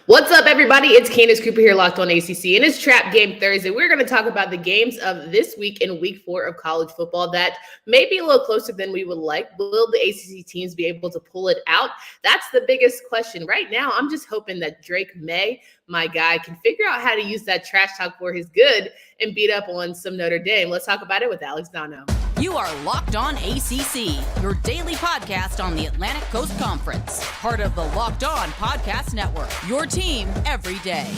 What's up, everybody? It's Candace Cooper here, locked on ACC, and it's Trap Game Thursday. We're going to talk about the games of this week in week 4 of college football that may be a little closer than we would like. Will the ACC teams be able to pull it out? That's the biggest question. Right now, I'm just hoping that Drake Maye, my guy, can figure out how to use that trash talk for his good and beat up on some Notre Dame. Let's talk about it with Alex Donno. You are Locked On ACC, your daily podcast on the Atlantic Coast Conference. Part of the Locked On Podcast Network, your team every day.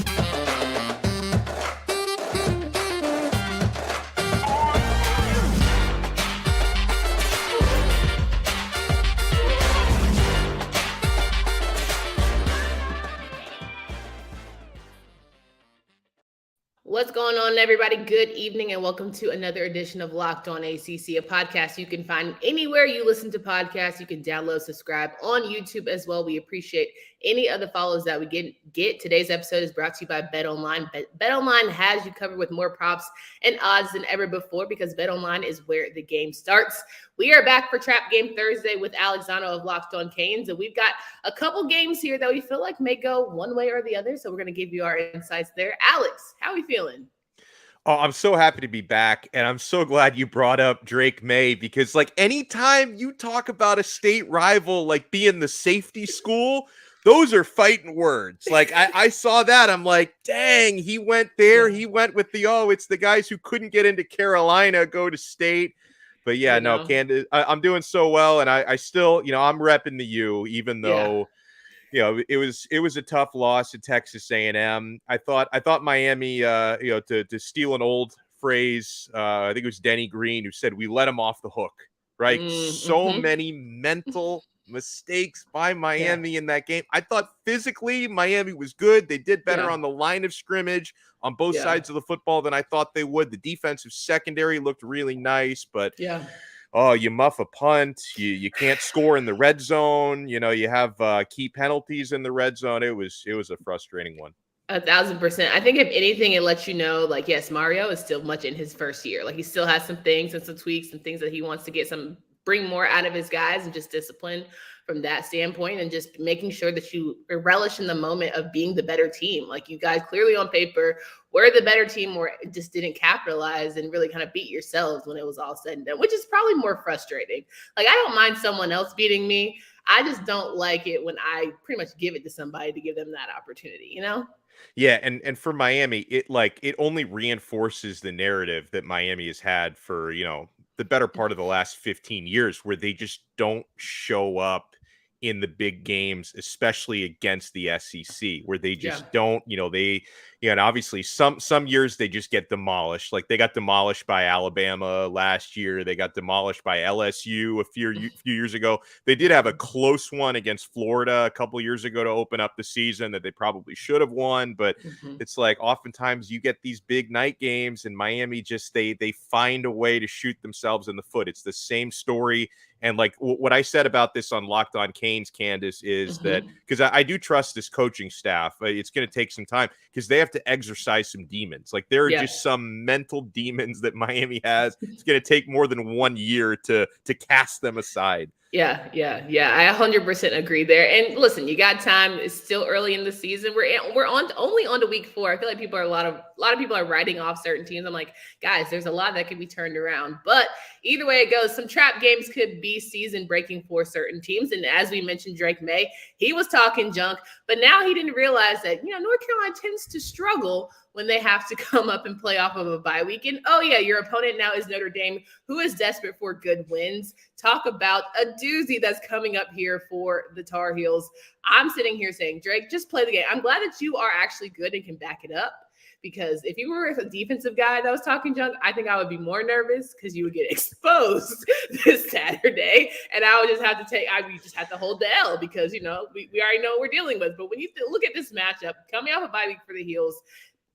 What's going on, everybody? Good evening and welcome to another edition of Locked On ACC, a podcast you can find anywhere you listen to podcasts. You can download, subscribe on YouTube as well. We appreciate any of the follows that we get. Today's episode is brought to you by BetOnline. BetOnline has you covered with more props and odds than ever before because BetOnline is where the game starts. We are back for Trap Game Thursday with Alex Donno of Locked On Canes, and we've got a couple games here that we feel like may go one way or the other, so we're going to give you our insights there. Alex, how are we feeling? Oh, I'm so happy to be back, and I'm so glad you brought up Drake Maye because, like, anytime you talk about a state rival, like, being the safety school, those are fighting words. Like, I saw that. I'm like, dang, he went there. He went with it's the guys who couldn't get into Carolina, go to state. But, yeah, no, Candace, I'm doing so well, and I still, I'm repping the U, even though – it was a tough loss to Texas A&M. I thought Miami, to steal an old phrase, I think it was Denny Green who said, we let them off the hook, right? So many mental mistakes by Miami in that game. I thought physically Miami was good. They did better on the line of scrimmage on both sides of the football than I thought they would. The defensive secondary looked really nice, but oh, you muff a punt. You can't score in the red zone. You have key penalties in the red zone. It was a frustrating one. 1,000%. I think if anything, it lets you know, like, yes, Mario is still much in his first year. Like, he still has some things and some tweaks and things that he wants to bring more out of his guys and just discipline from that standpoint and just making sure that you relish in the moment of being the better team. Like, you guys clearly on paper were the better team or just didn't capitalize and really kind of beat yourselves when it was all said and done, which is probably more frustrating. Like, I don't mind someone else beating me. I just don't like it when I pretty much give it to somebody to give them that opportunity, Yeah, and for Miami, it only reinforces the narrative that Miami has had for, the better part of the last 15 years where they just don't show up in the big games, especially against the SEC, where they just don't, and obviously some years they just get demolished. Like they got demolished by Alabama last year. They got demolished by LSU a few years ago. They did have a close one against Florida a couple years ago to open up the season that they probably should have won. But it's like oftentimes you get these big night games and Miami just they find a way to shoot themselves in the foot. It's the same story. And like what I said about this on Locked On Canes, Candace, is that because I do trust this coaching staff, it's going to take some time because they have to exercise some demons. Like there are just some mental demons that Miami has. It's going to take more than 1 year to cast them aside. Yeah. I 100% agree there. And listen, you got time. It's still early in the season. We're only on to week 4. I feel like a lot of people are writing off certain teams. I'm like, guys, there's a lot that can be turned around. But either way it goes, some trap games could be season breaking for certain teams. And as we mentioned, Drake Maye, he was talking junk, but now he didn't realize that, North Carolina tends to struggle when they have to come up and play off of a bye week. And your opponent now is Notre Dame, who is desperate for good wins. Talk about a doozy that's coming up here for the Tar Heels. I'm sitting here saying, Drake, just play the game. I'm glad that you are actually good and can back it up. Because if you were a defensive guy that was talking junk, I think I would be more nervous because you would get exposed this Saturday. And I would just have to hold the L because, we already know what we're dealing with. But when you look at this matchup, coming off a bye week for the Heels,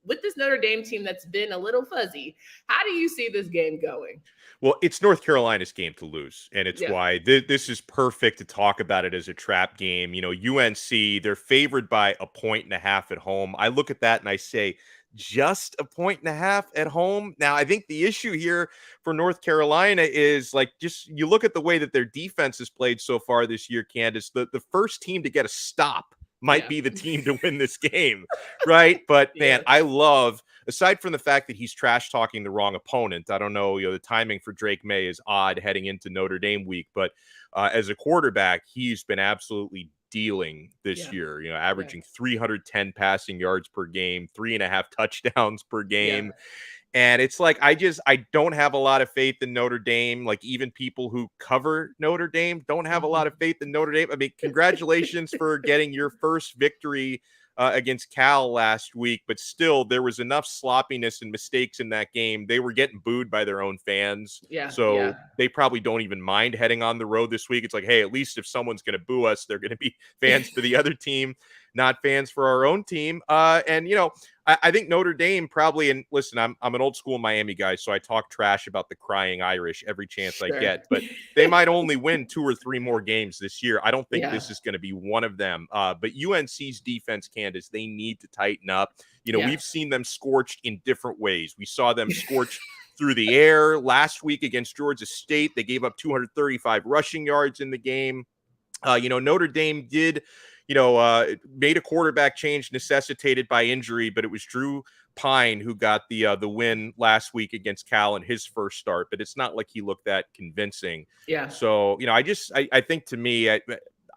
with this Notre Dame team that's been a little fuzzy, how do you see this game going? Well, it's North Carolina's game to lose, and it's why this is perfect to talk about it as a trap game. UNC, they're favored by 1.5 at home. I look at that and I say, just 1.5 at home. Now, I think the issue here for North Carolina is just you look at the way that their defense has played so far this year, Candace, the first team to get a stop might be the team to win this game, right? But man, I love, aside from the fact that he's trash talking the wrong opponent, I don't know, the timing for Drake Maye is odd heading into Notre Dame week, but as a quarterback, he's been absolutely dealing this year, averaging 310 passing yards per game, 3.5 touchdowns per game. And it's like, I don't have a lot of faith in Notre Dame. Like, even people who cover Notre Dame don't have a lot of faith in Notre Dame. I mean, congratulations for getting your first victory against Cal last week, but still there was enough sloppiness and mistakes in that game. They were getting booed by their own fans. So they probably don't even mind heading on the road this week. It's like, hey, at least if someone's going to boo us, they're going to be fans for the other team, not fans for our own team. And, I think Notre Dame probably, and listen, I'm an old school Miami guy, so I talk trash about the crying Irish every chance I get, but they might only win 2 or 3 more games this year. I don't think this is going to be one of them. But UNC's defense, Candace, they need to tighten up. We've seen them scorched in different ways. We saw them scorched through the air last week against Georgia State. They gave up 235 rushing yards in the game. Notre Dame did made a quarterback change necessitated by injury, but it was Drew Pine who got the win last week against Cal in his first start, but it's not like he looked that convincing. So, I think, to me,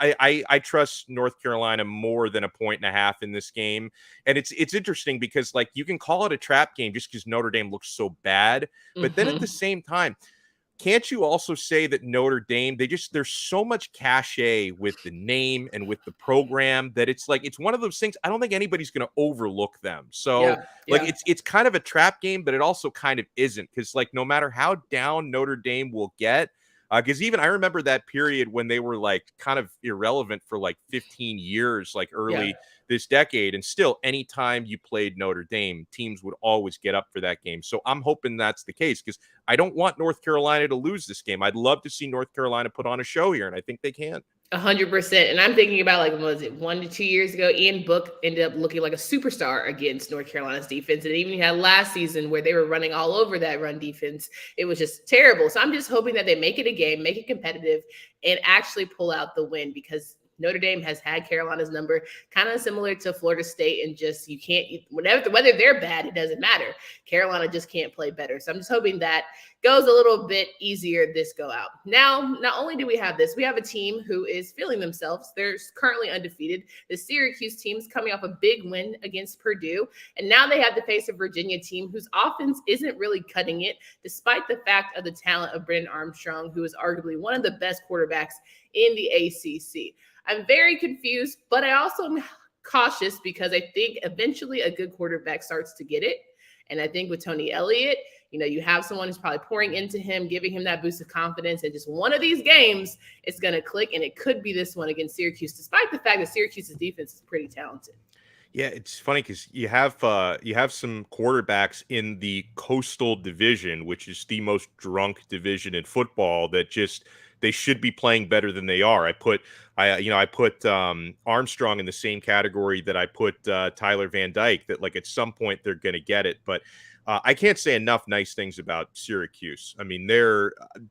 I trust North Carolina more than 1.5 in this game. And it's interesting because, like, you can call it a trap game just because Notre Dame looks so bad. But then at the same time, can't you also say that Notre Dame, there's so much cachet with the name and with the program that it's like, it's one of those things, I don't think anybody's going to overlook them. So it's kind of a trap game, but it also kind of isn't, because, like, no matter how down Notre Dame will get, because even I remember that period when they were, like, kind of irrelevant for like 15 years, like early this decade. And still, anytime you played Notre Dame, teams would always get up for that game. So I'm hoping that's the case, because I don't want North Carolina to lose this game. I'd love to see North Carolina put on a show here, and I think they can. 100%. And I'm thinking about, like, what was it, 1 to 2 years ago, Ian Book ended up looking like a superstar against North Carolina's defense. And even had last season where they were running all over that run defense. It was just terrible. So I'm just hoping that they make it a game, make it competitive, and actually pull out the win, because Notre Dame has had Carolina's number, kind of similar to Florida State, and just, you can't, whether they're bad, it doesn't matter. Carolina just can't play better. So I'm just hoping that goes a little bit easier this go out. Now, not only do we have this, we have a team who is feeling themselves. They're currently undefeated. The Syracuse team's coming off a big win against Purdue, and now they have to face a Virginia team whose offense isn't really cutting it, despite the fact of the talent of Brennan Armstrong, who is arguably one of the best quarterbacks in the ACC. I'm very confused, but I also am cautious, because I think eventually a good quarterback starts to get it. And I think with Tony Elliott, you have someone who's probably pouring into him, giving him that boost of confidence. And just one of these games, it's going to click. And it could be this one against Syracuse, despite the fact that Syracuse's defense is pretty talented. Yeah, it's funny because you have some quarterbacks in the Coastal Division, which is the most drunk division in football, that just, they should be playing better than they are. I put Armstrong in the same category that I put Tyler Van Dyke, that, like, at some point they're going to get it. But I can't say enough nice things about Syracuse. I mean,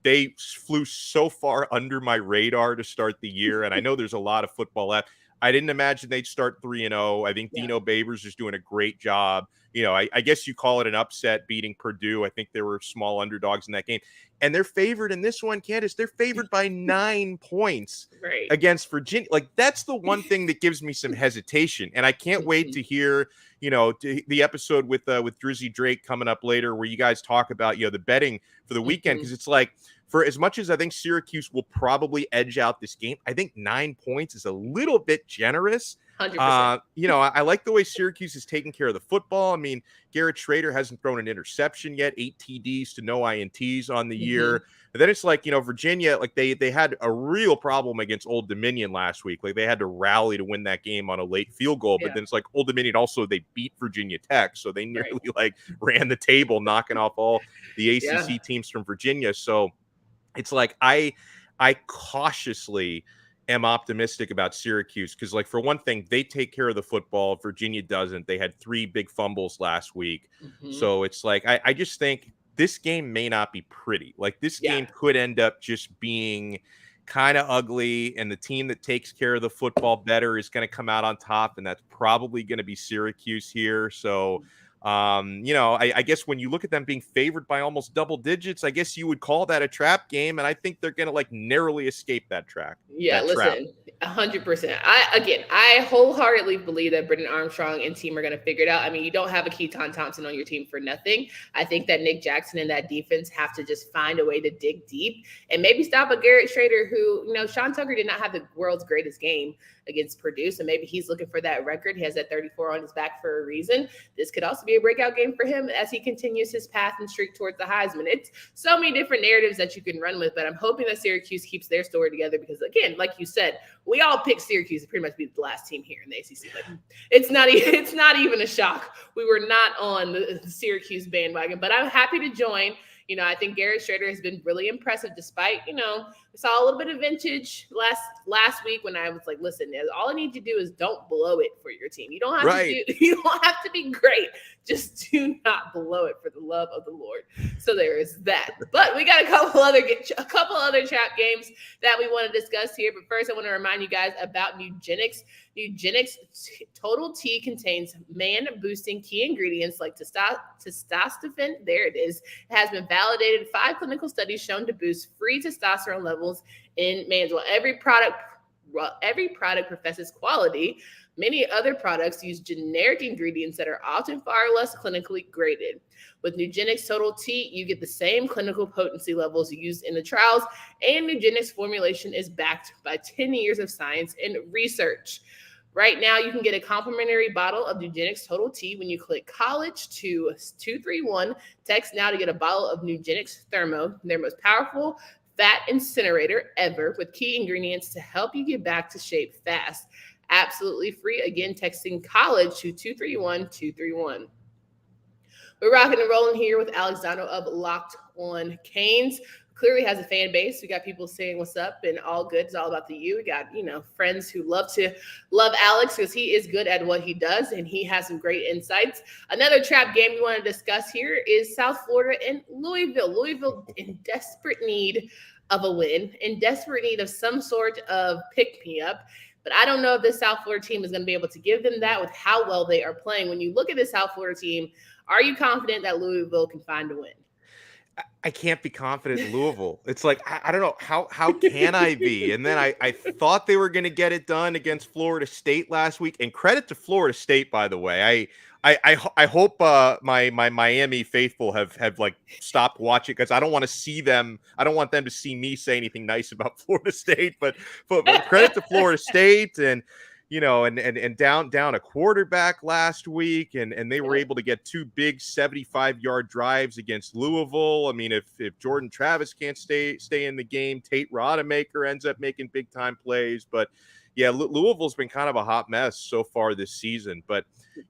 they flew so far under my radar to start the year, and I know there's a lot of football left. I didn't imagine they'd start 3-0. I think Dino Babers is doing a great job. I guess you call it an upset, beating Purdue. I think there were small underdogs in that game. And they're favored in this one, Candace. They're favored by 9 points against Virginia. Like, that's the one thing that gives me some hesitation. And I can't wait to hear, the episode with Drizzy Drake coming up later, where you guys talk about, the betting for the weekend. Because it's like, for as much as I think Syracuse will probably edge out this game, I think 9 points is a little bit generous. 100%. I like the way Syracuse is taking care of the football. I mean, Garrett Schrader hasn't thrown an interception yet, 8 TDs to no INTs on the year. And then it's like, Virginia, like, they had a real problem against Old Dominion last week. Like, they had to rally to win that game on a late field goal. But then it's like Old Dominion also, they beat Virginia Tech. So they nearly ran the table, knocking off all the ACC teams from Virginia. So it's like, I cautiously am optimistic about Syracuse, because, like, for one thing, they take care of the football. Virginia doesn't. They had 3 big fumbles last week. So it's like, I just think this game may not be pretty. Like, this game could end up just being kind of ugly, and the team that takes care of the football better is going to come out on top, and that's probably going to be Syracuse here. So, I guess when you look at them being favored by almost double digits, I guess you would call that a trap game, and I think they're going to like narrowly escape that track. Yeah, that trap. listen, 100%. I wholeheartedly believe that Brennan Armstrong and team are going to figure it out. I mean, you don't have a Keaton Thompson on your team for nothing. I think that Nick Jackson and that defense have to just find a way to dig deep and maybe stop a Garrett Schrader who, Sean Tucker did not have the world's greatest game against Purdue. So maybe he's looking for that record. He has that 34 on his back for a reason. This could also be a breakout game for him as he continues his path and streak towards the Heisman. It's so many different narratives that you can run with, but I'm hoping that Syracuse keeps their story together because, again, like you said, we all picked Syracuse to pretty much be the last team here in the ACC. Like, it's not even a shock. We were not on the Syracuse bandwagon, but I'm happy to join. I think Garrett Schrader has been really impressive despite, we saw a little bit of vintage last week when I was like, listen, all I need to do is don't blow it for your team. You don't have to be great. Just do not blow it for the love of the Lord. So there is that. But we got a couple other trap games that we want to discuss here. But first, I want to remind you guys about Nugenix. Nugenix Total T contains man-boosting key ingredients like testosterone. There it is. It has been validated. 5 clinical studies shown to boost free testosterone levels in males. While every product professes quality, many other products use generic ingredients that are often far less clinically graded. With Nugenix Total T, you get the same clinical potency levels used in the trials, and Nugenix formulation is backed by 10 years of science and research. Right now, you can get a complimentary bottle of Nugenix Total T when you click college to 231. Text now to get a bottle of Nugenix Thermo, their most powerful fat incinerator ever, with key ingredients to help you get back to shape fast. Absolutely free. Again, texting college to 231-231. We're rocking and rolling here with Alex Donno of Locked On Canes. Clearly has a fan base. We got people saying what's up and all good. It's all about the U. We got, friends who love Alex because he is good at what he does and he has some great insights. Another trap game we want to discuss here is South Florida and Louisville. Louisville in desperate need of a win, in desperate need of some sort of pick-me-up. But I don't know if this South Florida team is going to be able to give them that with how well they are playing. When you look at this South Florida team, are you confident that Louisville can find a win? I can't be confident in Louisville. It's like, I don't know, how can I be? And then I thought they were going to get it done against Florida State last week. And credit to Florida State, by the way. I hope my Miami faithful have like stopped watching because I don't want to see them. I don't want them to see me say anything nice about Florida State. But credit to Florida State and and down a quarterback last week, and they were able to get 2 big 75-yard drives against Louisville. I mean, if Jordan Travis can't stay in the game, Tate Rodemaker ends up making big time plays. But yeah, Louisville's been kind of a hot mess so far this season. But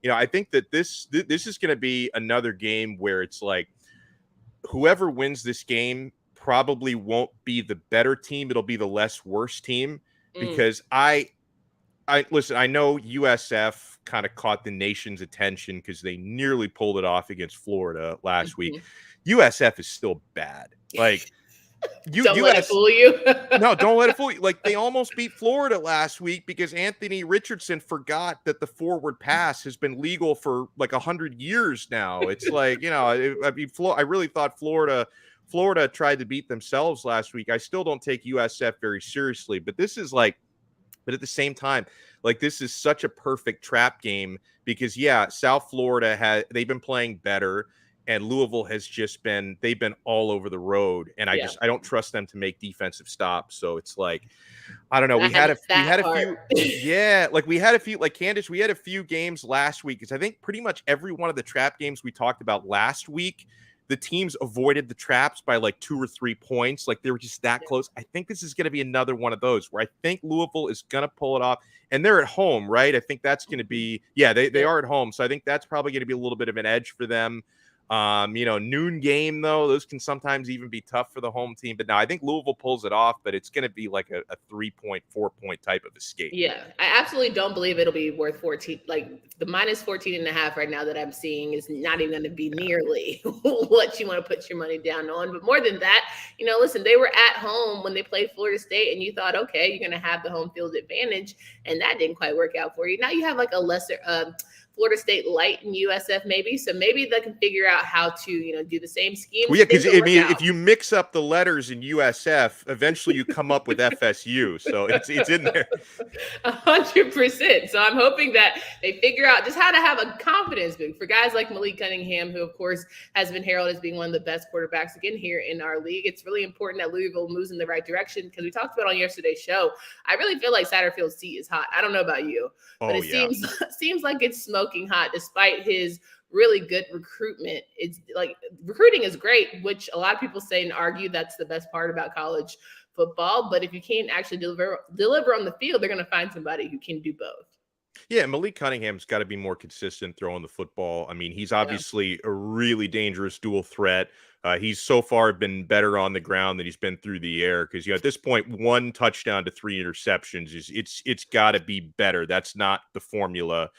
I think that this is going to be another game where it's like whoever wins this game probably won't be the better team. It'll be the less worse team because listen, I know USF kind of caught the nation's attention because they nearly pulled it off against Florida last week. USF is still bad. Like, don't let it fool you. No, don't let it fool you. Like, they almost beat Florida last week because Anthony Richardson forgot that the forward pass has been legal for like 100 years now. It's like, I really thought Florida tried to beat themselves last week. I still don't take USF very seriously, but at the same time, like, this is such a perfect trap game because South Florida they've been playing better and Louisville has they've been all over the road. And I don't trust them to make defensive stops. So it's like, I don't know. We had a few, like Candace, we had a few games last week. Cause I think pretty much every one of the trap games we talked about last week, the teams avoided the traps by like 2 or 3 points. Like, they were just that close. I think this is going to be another one of those where I think Louisville is going to pull it off, and they're at home, right? I think that's going to be, they are at home. So I think that's probably going to be a little bit of an edge for them. Noon game, though, those can sometimes even be tough for the home team. But now I think Louisville pulls it off, but it's going to be like a 3-point, 4-point type of escape. Yeah, I absolutely don't believe it'll be worth 14. Like the minus 14 and a half right now that I'm seeing is not even going to be nearly what you want to put your money down on. But more than that, listen, they were at home when they played Florida State and you thought, okay, you're going to have the home field advantage. And that didn't quite work out for you. Now you have like a lesser Florida State light in USF maybe. So maybe they can figure out how to, do the same scheme. Well, yeah, because if you mix up the letters in USF, eventually you come up with FSU. So it's in there. 100%. So I'm hoping that they figure out just how to have a confidence boost for guys like Malik Cunningham, who of course has been heralded as being one of the best quarterbacks again here in our league. It's really important that Louisville moves in the right direction because we talked about on yesterday's show. I really feel like Satterfield's seat is hot. I don't know about you, but it seems like it's smoking hot despite his really good recruitment. It's like recruiting is great, which a lot of people say and argue that's the best part about college football. But if you can't actually deliver on the field, they're going to find somebody who can do both. Yeah, Malik Cunningham's got to be more consistent throwing the football. I mean, he's obviously a really dangerous dual threat. He's so far been better on the ground than he's been through the air because, at this point, 1 touchdown to 3 interceptions it's got to be better. That's not the formula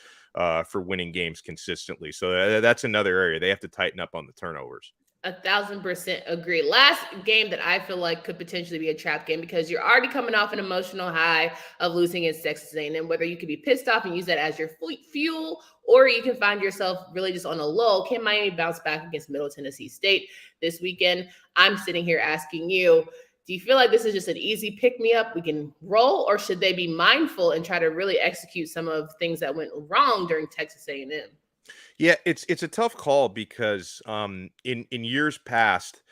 for winning games consistently. So that's another area. They have to tighten up on the turnovers. 1,000% agree. Last game that I feel like could potentially be a trap game because you're already coming off an emotional high of losing against Texas A&M, whether you could be pissed off and use that as your fuel, or you can find yourself really just on a lull. Can Miami bounce back against Middle Tennessee State this weekend? I'm sitting here asking you, do you feel like this is just an easy pick-me-up we can roll, or should they be mindful and try to really execute some of things that went wrong during Texas A&M? Yeah, it's a tough call because in years past,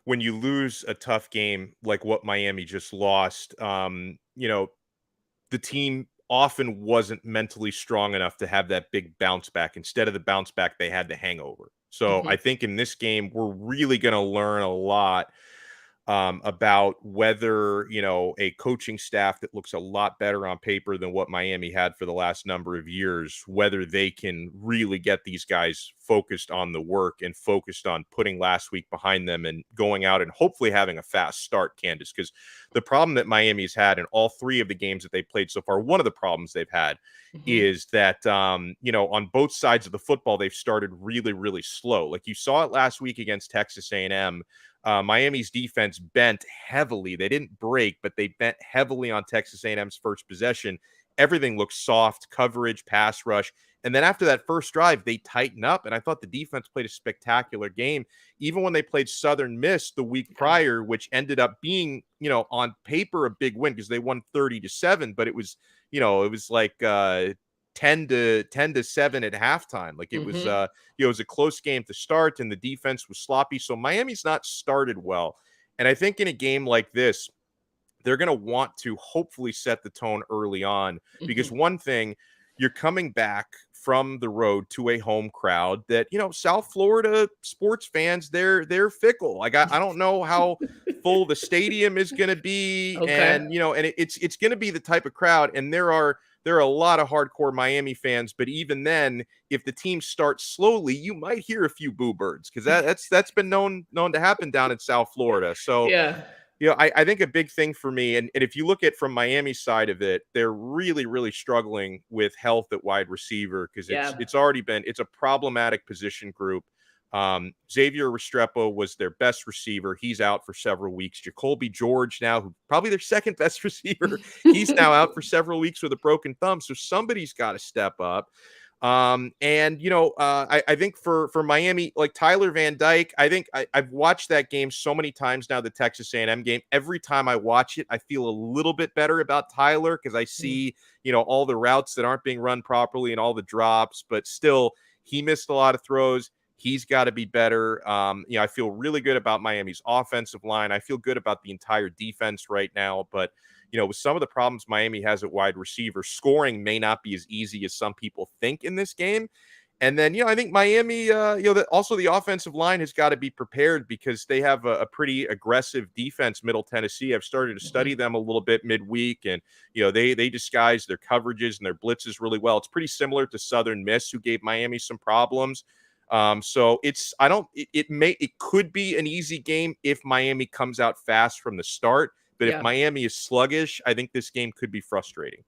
when you lose a tough game like what Miami just lost, the team often wasn't mentally strong enough to have that big bounce back. Instead of the bounce back, they had the hangover. So I think in this game, we're really going to learn a lot about whether, a coaching staff that looks a lot better on paper than what Miami had for the last number of years, whether they can really get these guys focused on the work and focused on putting last week behind them and going out and hopefully having a fast start, Candace, because the problem that Miami's had in all 3 of the games that they played so far, one of the problems they've had is that, on both sides of the football, they've started really, really slow. Like you saw it last week against Texas A&M. Miami's defense bent heavily. They didn't break, but they bent heavily on Texas A&M's first possession. Everything looked soft, coverage, pass rush. And then after that first drive, they tighten up. And I thought the defense played a spectacular game, even when they played Southern Miss the week prior, which ended up being, on paper a big win because they won 30-7. But it was, like 10-7 at halftime. Like it was, it was a close game to start and the defense was sloppy. So Miami's not started well. And I think in a game like this, they're going to want to hopefully set the tone early on because one thing, you're coming back from the road to a home crowd that, South Florida sports fans, they're fickle. Like, I don't know how full the stadium is going to be. And, and it's going to be the type of crowd. And there are a lot of hardcore Miami fans, but even then, if the team starts slowly, you might hear a few boo birds because that's been known to happen down in South Florida. So I think a big thing for me, and if you look at from Miami's side of it, they're really, really struggling with health at wide receiver because it's a problematic position group. Xavier Restrepo was their best receiver. He's out for several weeks. Jacoby George now, who probably their second best receiver, he's now out for several weeks with a broken thumb. So somebody's got to step up. I think for Miami, like Tyler Van Dyke, I think I've watched that game so many times now, the Texas A&M game. Every time I watch it, I feel a little bit better about Tyler because I see, all the routes that aren't being run properly and all the drops, but still he missed a lot of throws. He's got to be better. I feel really good about Miami's offensive line. I feel good about the entire defense right now, but with some of the problems Miami has at wide receiver, scoring may not be as easy as some people think in this game. And then, I think Miami, also the offensive line has got to be prepared because they have a pretty aggressive defense, Middle Tennessee. I've started to study them a little bit midweek, and, they disguise their coverages and their blitzes really well. It's pretty similar to Southern Miss, who gave Miami some problems. So it could be an easy game if Miami comes out fast from the start. But if Miami is sluggish, I think this game could be frustrating.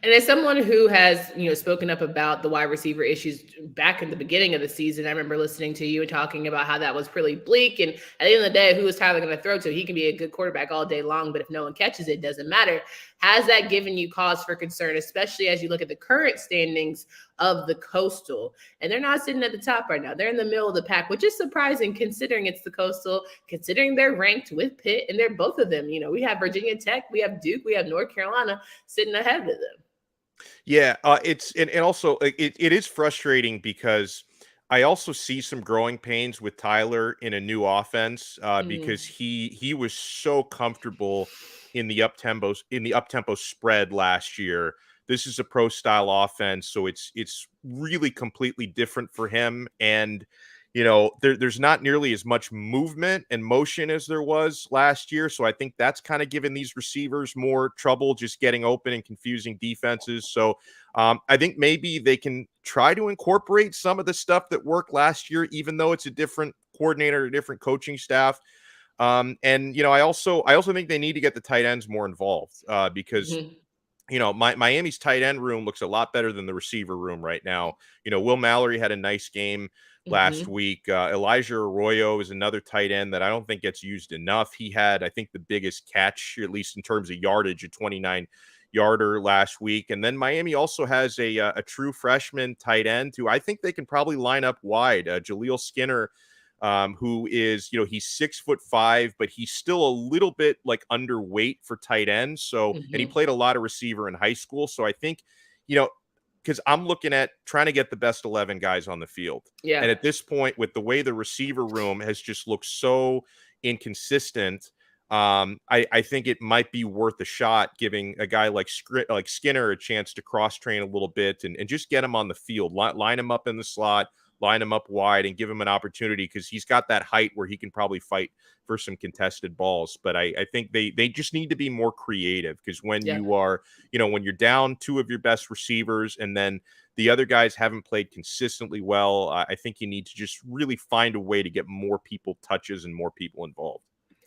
And as someone who has, spoken up about the wide receiver issues back in the beginning of the season, I remember listening to you and talking about how that was pretty bleak. And at the end of the day, who is Tyler going to throw to? He can be a good quarterback all day long, but if no one catches it, doesn't matter. Has that given you cause for concern, especially as you look at the current standings of the Coastal? And they're not sitting at the top right now. They're in the middle of the pack, which is surprising considering it's the Coastal, considering they're ranked with Pitt, and they're both of them. We have Virginia Tech, we have Duke, we have North Carolina sitting ahead of them. Yeah, it is frustrating because I also see some growing pains with Tyler in a new offense because he was so comfortable in the up-tempo spread last year. This is a pro style offense, so it's really completely different for him. And there's not nearly as much movement and motion as there was last year. So I think that's kind of given these receivers more trouble just getting open and confusing defenses. So I think maybe they can try to incorporate some of the stuff that worked last year, even though it's a different coordinator, a different coaching staff. I also think they need to get the tight ends more involved because Miami's tight end room looks a lot better than the receiver room right now. Will Mallory had a nice game last week. Elijah Arroyo is another tight end that I don't think gets used enough. He had, I think, the biggest catch, at least in terms of yardage, a 29-yarder last week. And then Miami also has a true freshman tight end who I think they can probably line up wide. Jaleel Skinner, who is, he's 6'5", but he's still a little bit like underweight for tight end. So, and he played a lot of receiver in high school. So I think, because I'm looking at trying to get the best 11 guys on the field. Yeah. And at this point, with the way the receiver room has just looked so inconsistent, I think it might be worth a shot giving a guy like Skinner a chance to cross-train a little bit and just get him on the field, line him up in the slot, line him up wide and give him an opportunity because he's got that height where he can probably fight for some contested balls. But I think they just need to be more creative because when you are, when you're down two of your best receivers and then the other guys haven't played consistently well, I think you need to just really find a way to get more people touches and more people involved.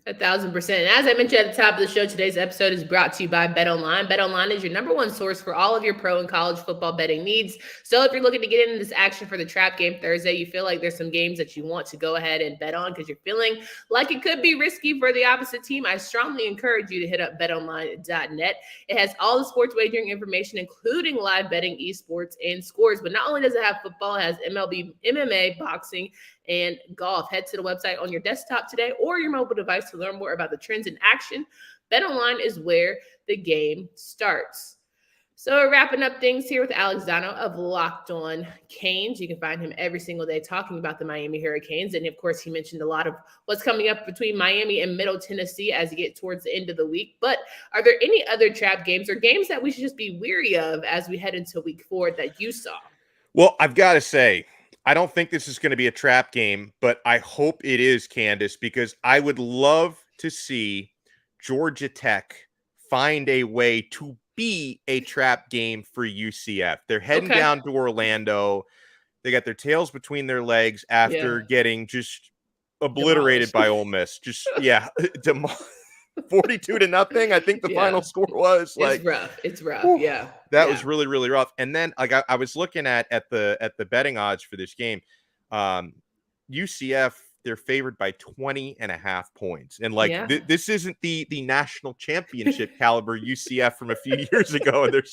1,000%. And as I mentioned at the top of the show, today's episode is brought to you by BetOnline. BetOnline is your number one source for all of your pro and college football betting needs. So if you're looking to get into this action for the trap game Thursday, you feel like there's some games that you want to go ahead and bet on because you're feeling like it could be risky for the opposite team, I strongly encourage you to hit up betonline.net. It has all the sports wagering information, including live betting, esports, and scores. But not only does it have football, it has MLB, MMA, boxing, and golf. Head to the website on your desktop today or your mobile device to learn more about the trends in action. BetOnline is where the game starts. So we're wrapping up things here with Alex Donno of Locked On Canes. You can find him every single day talking about the Miami Hurricanes. And of course, he mentioned a lot of what's coming up between Miami and Middle Tennessee as you get towards the end of the week. But are there any other trap games or games that we should just be weary of as we head into week 4 that you saw? Well, I've got to say, I don't think this is going to be a trap game, but I hope it is, Candace, because I would love to see Georgia Tech find a way to be a trap game for UCF. They're heading down to Orlando. They got their tails between their legs after getting just obliterated by Ole Miss. 42-0. I think the final score was. It's rough. Whew, that was really, really rough. And then I was looking at the betting odds for this game. UCF, they're favored by 20.5 points. And this isn't the national championship caliber UCF from a few years ago. And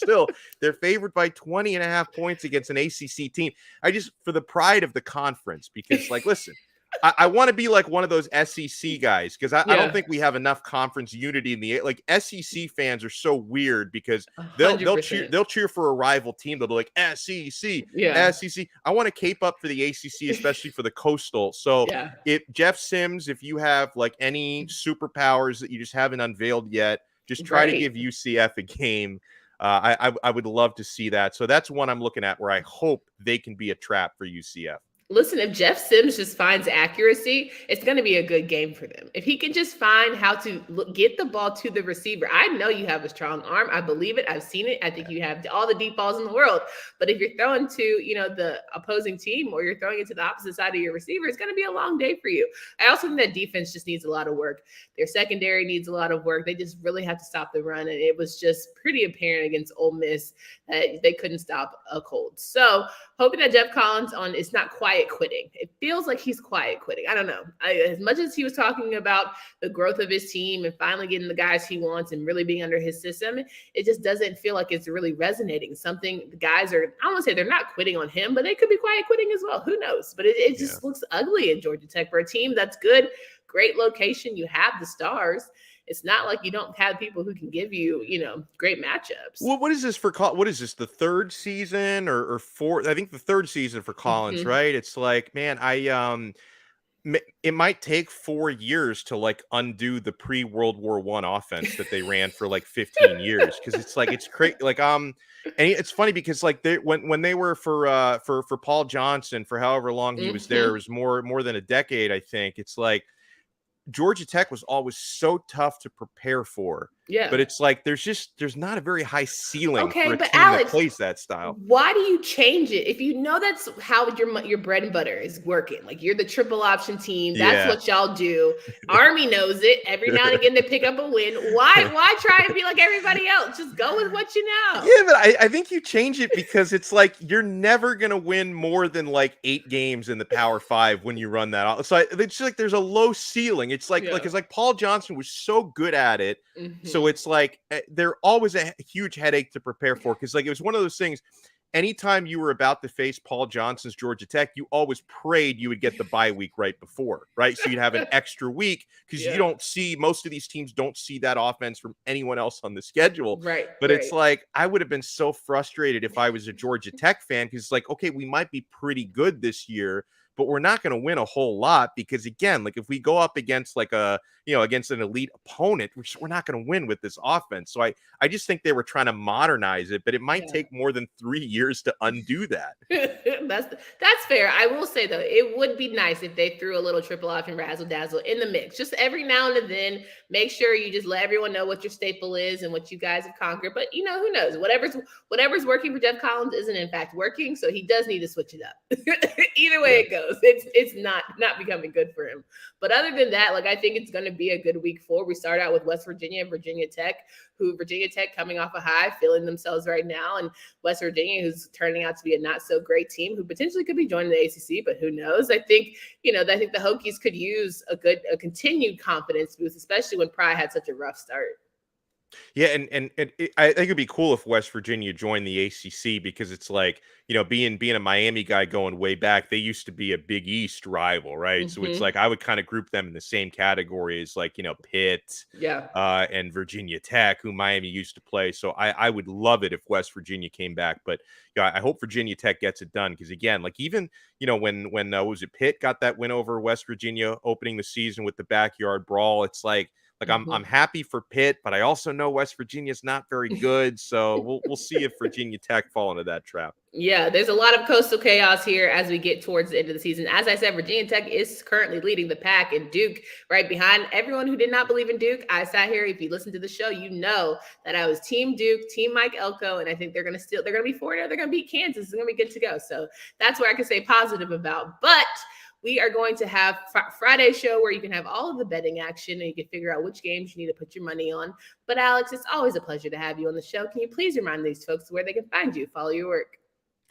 they're favored by 20.5 points against an ACC team. For the pride of the conference, because listen, I want to be like one of those SEC guys because I don't think we have enough conference unity in the SEC fans are so weird because they'll cheer for a rival team. They'll be like SEC. I want to cape up for the ACC, especially for the Coastal. So if Jeff Sims, if you have any superpowers that you just haven't unveiled yet, just try to give UCF a game. I would love to see that. So that's one I'm looking at where I hope they can be a trap for UCF. Listen, if Jeff Sims just finds accuracy, it's going to be a good game for them. If he can just find how to get the ball to the receiver, I know you have a strong arm. I believe it. I've seen it. I think you have all the deep balls in the world. But if you're throwing to, the opposing team or you're throwing it to the opposite side of your receiver, it's going to be a long day for you. I also think that defense just needs a lot of work. Their secondary needs a lot of work. They just really have to stop the run. And it was just pretty apparent against Ole Miss that they couldn't stop a cold. So hoping that Jeff Collins it's not quiet quitting. It feels like he's quiet quitting. I don't know. As much as he was talking about the growth of his team and finally getting the guys he wants and really being under his system, it just doesn't feel like it's really resonating. The guys are, I don't want to say they're not quitting on him, but they could be quiet quitting as well. Who knows? But it just looks ugly in Georgia Tech for a team that's good, great location. You have the stars. It's not like you don't have people who can give you, great matchups. Well, what is this for? What is this? The third season or fourth? I think the third season for Collins, right? It's like, man, it might take 4 years to like undo the pre-World War I offense that they ran for like 15 years, because it's like it's crazy. Like and it's funny because like when they were for Paul Johnson for however long he was there, it was more than a decade, I think. It's like Georgia Tech was always so tough to prepare for. Yeah. But it's like there's not a very high ceiling for a team Alex, that plays that style. Why do you change it? If you know that's how your bread and butter is working, like you're the triple option team, that's what y'all do. Army knows it. Every now and again they pick up a win. Why try and be like everybody else? Just go with what you know. Yeah, but I think you change it because it's like you're never gonna win more than like 8 games in the Power 5 when you run that off. So it's like there's a low ceiling. It's like it's like Paul Johnson was so good at it. So it's like they're always a huge headache to prepare for, because like it was one of those things. Anytime you were about to face Paul Johnson's Georgia Tech, you always prayed you would get the bye week right before, right? So you'd have an extra week, because you don't see, most of these teams don't see that offense from anyone else on the schedule. Right. But it's like, I would have been so frustrated if I was a Georgia Tech fan, because it's like, okay, we might be pretty good this year, but we're not going to win a whole lot, because again, like if we go up against like against an elite opponent, we're not going to win with this offense. So I just think they were trying to modernize it, but it might take more than 3 years to undo that. That's fair. I will say though, it would be nice if they threw a little triple option razzle dazzle in the mix. Just every now and then, make sure you just let everyone know what your staple is and what you guys have conquered. But who knows? Whatever's working for Jeff Collins isn't in fact working, so he does need to switch it up. Either way it goes, it's not becoming good for him. But other than that, like I think it's going to be a good week 4. We start out with West Virginia and Virginia Tech, Virginia Tech coming off a high, feeling themselves right now, and West Virginia, who's turning out to be a not so great team, who potentially could be joining the ACC, but who knows? I think the Hokies could use a continued confidence boost, especially when Pry had such a rough start. Yeah, and I think it'd be cool if West Virginia joined the ACC, because it's like, being a Miami guy going way back, they used to be a Big East rival, right? So it's like I would kind of group them in the same category as like, Pitt, and Virginia Tech, who Miami used to play. So I would love it if West Virginia came back, but I hope Virginia Tech gets it done, because again, like even when was it Pitt got that win over West Virginia opening the season with the backyard brawl, it's like. I'm happy for Pitt, but I also know West Virginia's not very good, so we'll see if Virginia Tech fall into that trap. Yeah, there's a lot of coastal chaos here as we get towards the end of the season. As I said, Virginia Tech is currently leading the pack, and Duke right behind. Everyone who did not believe in Duke, I sat here. If you listen to the show, you know that I was Team Duke, Team Mike Elko, and I think they're going to be 4-0. They're going to beat Kansas. It's going to be good to go. So that's where I can say positive about. But we are going to have Friday show where you can have all of the betting action and you can figure out which games you need to put your money on. But Alex, it's always a pleasure to have you on the show. Can you please remind these folks where they can find you, follow your work?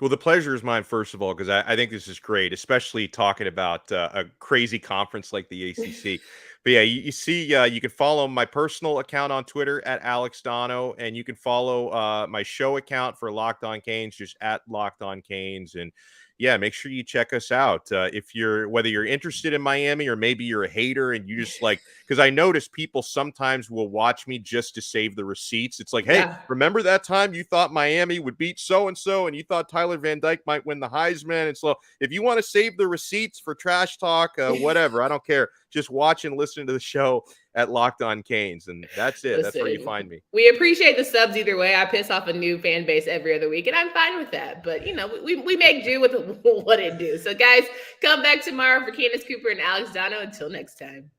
Well, the pleasure is mine, first of all, because I think this is great, especially talking about a crazy conference like the ACC. But yeah, you see, you can follow my personal account on Twitter at Alex Donno, and you can follow my show account for Locked On Canes, just at Locked On Canes. And yeah, make sure you check us out. Whether you're interested in Miami or maybe you're a hater and you just like, because I notice people sometimes will watch me just to save the receipts. It's like, hey, remember that time you thought Miami would beat so-and-so and you thought Tyler Van Dyke might win the Heisman? And so if you want to save the receipts for trash talk, whatever, I don't care. just watch and listen to the show at Locked On Canes. And that's it. That's where you find me. We appreciate the subs either way. I piss off a new fan base every other week, and I'm fine with that. But, we make do with what it do. So, guys, come back tomorrow for Candace Cooper and Alex Donno. Until next time.